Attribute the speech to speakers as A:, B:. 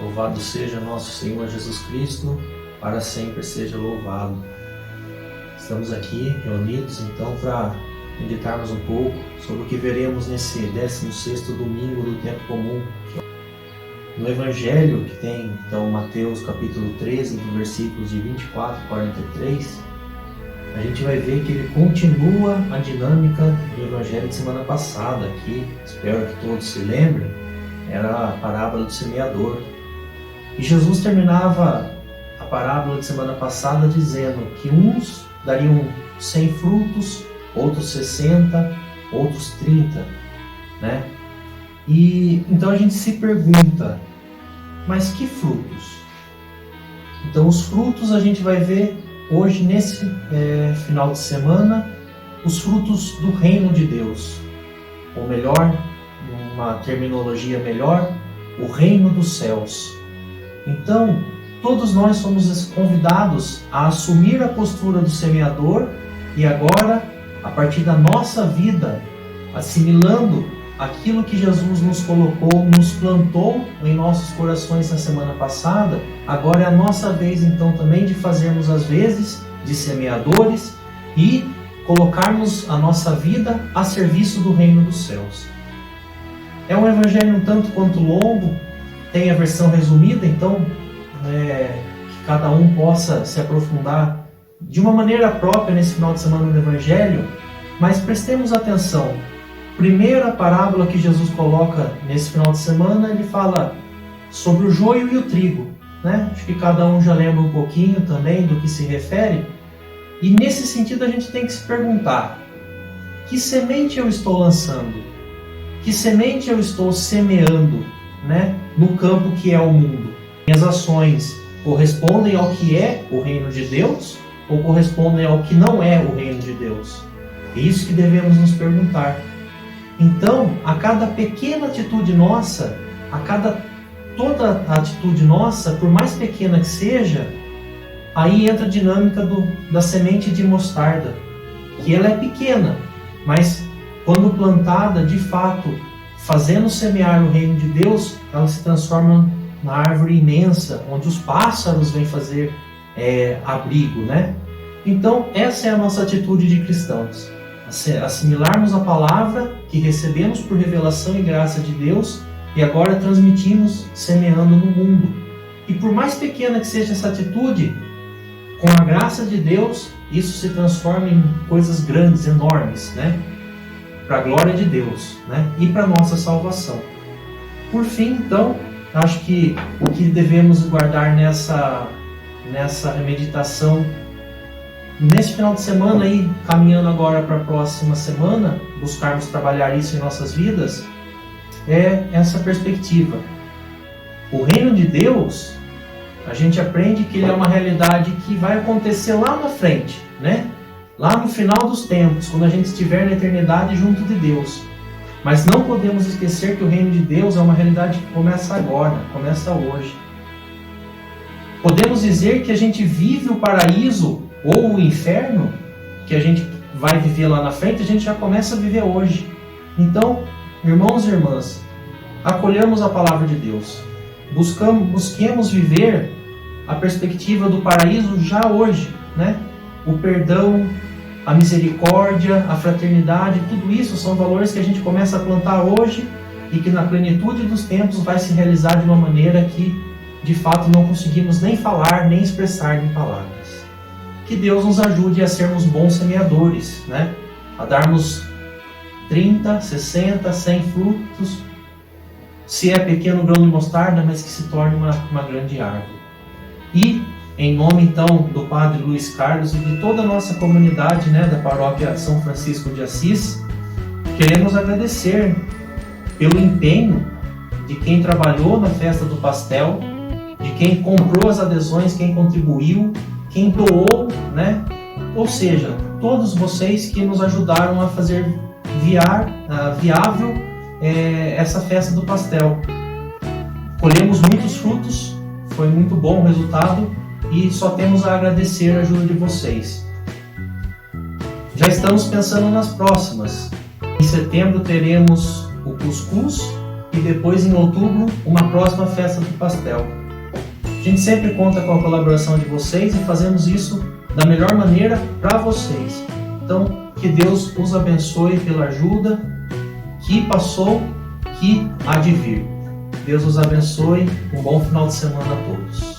A: Louvado seja nosso Senhor Jesus Cristo, para sempre seja louvado. Estamos aqui reunidos então para meditarmos um pouco sobre o que veremos nesse 16º domingo do tempo comum. No Evangelho, que tem então Mateus capítulo 13, do versículos de 24 a 43, a gente vai ver que ele continua a dinâmica do Evangelho de semana passada, que espero que todos se lembrem, era a parábola do semeador. E Jesus terminava a parábola de semana passada dizendo que uns dariam 100 frutos, outros 60, outros 30, né? E então a gente se pergunta, mas que frutos? Então os frutos a gente vai ver hoje nesse final de semana, os frutos do reino de Deus, ou melhor, uma terminologia melhor, o reino dos céus. Então, todos nós somos convidados a assumir a postura do semeador e agora, a partir da nossa vida, assimilando aquilo que Jesus nos colocou, nos plantou em nossos corações na semana passada, agora é a nossa vez então também de fazermos as vezes de semeadores e colocarmos a nossa vida a serviço do reino dos céus. É um evangelho um tanto quanto longo, tem a versão resumida, então que cada um possa se aprofundar de uma maneira própria nesse final de semana do evangelho, mas prestemos atenção. Primeira parábola que Jesus coloca nesse final de semana, ele fala sobre o joio e o trigo, né? Acho que cada um já lembra um pouquinho também do que se refere. E nesse sentido a gente tem que se perguntar: que semente eu estou lançando? Que semente eu estou semeando, né, no campo que é o mundo? Minhas ações correspondem ao que é o reino de Deus ou correspondem ao que não é o reino de Deus? É isso que devemos nos perguntar. Então, a cada pequena atitude nossa, toda atitude nossa, por mais pequena que seja, aí entra a dinâmica da semente de mostarda, que ela é pequena, mas quando plantada, de fato, fazendo semear o reino de Deus, ela se transforma na árvore imensa, onde os pássaros vêm fazer abrigo, né? Então, essa é a nossa atitude de cristãos. Assimilarmos a palavra que recebemos por revelação e graça de Deus e agora transmitimos semeando no mundo. E por mais pequena que seja essa atitude, com a graça de Deus, isso se transforma em coisas grandes, enormes, né? Para a glória de Deus, né? E para a nossa salvação. Por fim, então, acho que o que devemos guardar nessa meditação nesse final de semana e caminhando agora para a próxima semana, buscarmos trabalhar isso em nossas vidas, é essa perspectiva. O reino de Deus, a gente aprende que ele é uma realidade que vai acontecer lá na frente, né? Lá no final dos tempos, quando a gente estiver na eternidade junto de Deus. Mas não podemos esquecer que o reino de Deus é uma realidade que começa agora, começa hoje. Podemos dizer que a gente vive o paraíso ou o inferno, que a gente vai viver lá na frente, a gente já começa a viver hoje. Então, irmãos e irmãs, acolhamos a palavra de Deus. Busquemos viver a perspectiva do paraíso já hoje, né? O perdão, a misericórdia, a fraternidade, tudo isso são valores que a gente começa a plantar hoje e que na plenitude dos tempos vai se realizar de uma maneira que, de fato, não conseguimos nem falar, nem expressar em palavras. Que Deus nos ajude a sermos bons semeadores, né? A darmos 30, 60, 100 frutos, se é pequeno grão de mostarda, mas que se torne uma grande árvore. E, em nome então do Padre Luiz Carlos e de toda a nossa comunidade, né, da Paróquia São Francisco de Assis, queremos agradecer pelo empenho de quem trabalhou na festa do pastel, de quem comprou as adesões, quem contribuiu, quem doou, né? Ou seja, todos vocês que nos ajudaram a fazer viável essa festa do pastel. Colhemos muitos frutos, foi muito bom o resultado e só temos a agradecer a ajuda de vocês. Já estamos pensando nas próximas. Em setembro teremos o cuscuz e depois em outubro uma próxima festa do pastel. A gente sempre conta com a colaboração de vocês e fazemos isso da melhor maneira para vocês. Então, que Deus os abençoe pela ajuda que passou, que há de vir. Deus os abençoe. Um bom final de semana a todos.